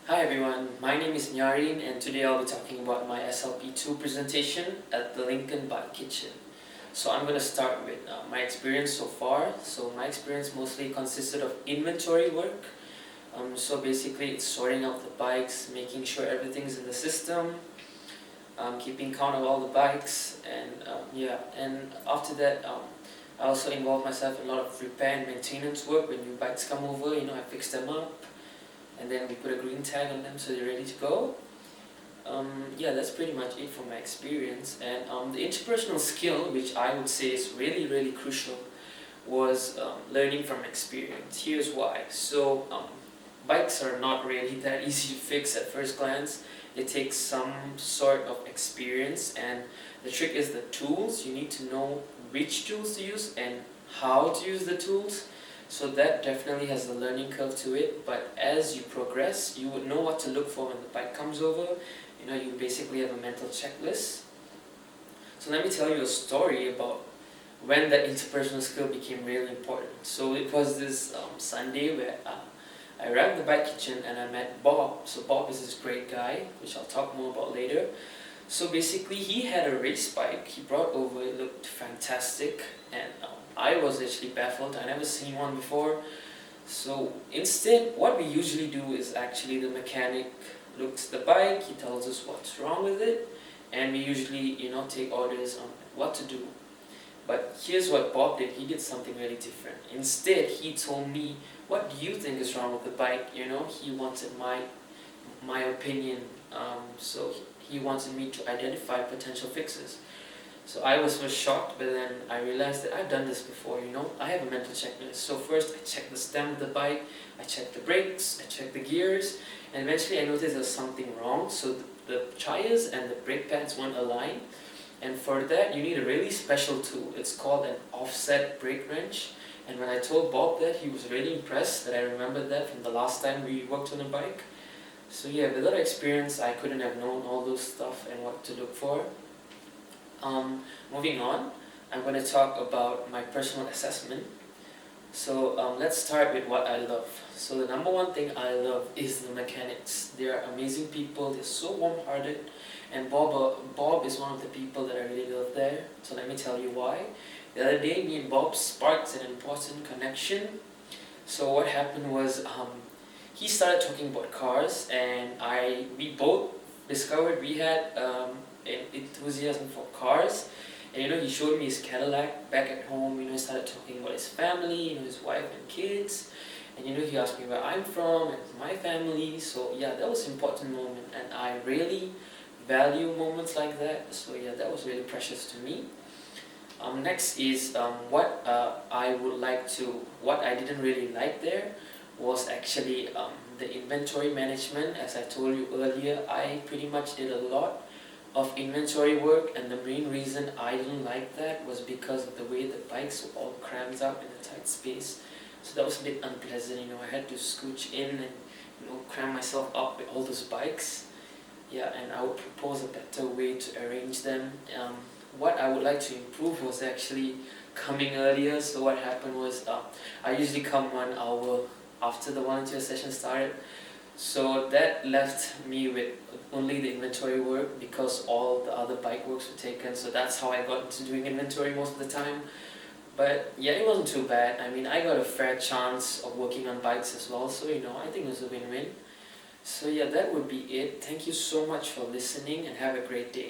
Hi everyone, my name is Gnyarienn and today I'll be talking about my SLP2 presentation at the Lincoln Bike Kitchen. So I'm going to start with my experience so far. So my experience mostly consisted of inventory work. So basically it's sorting out the bikes, making sure everything's in the system, keeping count of all the bikes, and and after that I also involve myself in a lot of repair and maintenance work. When new bikes come over, I fix them up, and then we put a green tag on them so they're ready to go. That's pretty much it from my experience. And the interpersonal skill, which I would say is really crucial, was learning from experience. Here's why. So bikes are not really that easy to fix at first glance. It takes some sort of experience, and the trick is the tools. You need to know which tools to use and how to use the tools. So that definitely has a learning curve to it, but as you progress, you would know what to look for when the bike comes over. You basically have a mental checklist. So let me tell you a story about when that interpersonal skill became really important. So it was this Sunday where I arrived at the bike kitchen and I met Bob. So Bob is this great guy, which I'll talk more about later. So basically he had a race bike he brought over. It looked fantastic, and I was actually baffled. I never seen one before. So instead, what we usually do is actually the mechanic looks at the bike, he tells us what's wrong with it, and we usually take orders on what to do. But here's what Bob did. He did something really different. Instead, he told me, what do you think is wrong with the bike? He wanted my opinion. So he wanted me to identify potential fixes. So I was first shocked, but then I realized that I've done this before. I have a mental checklist. So first I check the stem of the bike, I check the brakes, I check the gears, and eventually I noticed there was something wrong. So the tires and the brake pads weren't aligned, and for that you need a really special tool. It's called an offset brake wrench. And when I told Bob that, he was really impressed that I remembered that from the last time we worked on a bike. So yeah, without experience, I couldn't have known all those stuff and what to look for. Moving on, I'm going to talk about my personal assessment. So let's start with what I love. So the number one thing I love is the mechanics. They are amazing people, they're so warm-hearted, and Bob is one of the people that I really love there. So let me tell you why. The other day, me and Bob sparked an important connection. So what happened was, he started talking about cars, and we both discovered we had an enthusiasm for cars. And he showed me his Cadillac back at home. He started talking about his family, his wife and kids. And he asked me where I'm from and my family. So yeah, that was an important moment, and I really value moments like that. So yeah, that was really precious to me. Next is what I didn't really like there was actually the inventory management. As I told you earlier, I pretty much did a lot of inventory work, and the main reason I didn't like that was because of the way the bikes were all crammed up in a tight space. So that was a bit unpleasant. I had to scooch in and cram myself up with all those bikes. Yeah, and I would propose a better way to arrange them. What I would like to improve was actually coming earlier. So what happened was, I usually come 1 hour after the volunteer session started. So that left me with only the inventory work because all the other bike works were taken. So that's how I got into doing inventory most of the time. But yeah, it wasn't too bad. I mean, I got a fair chance of working on bikes as well. So I think it was a win-win. So yeah, that would be it. Thank you so much for listening, and have a great day.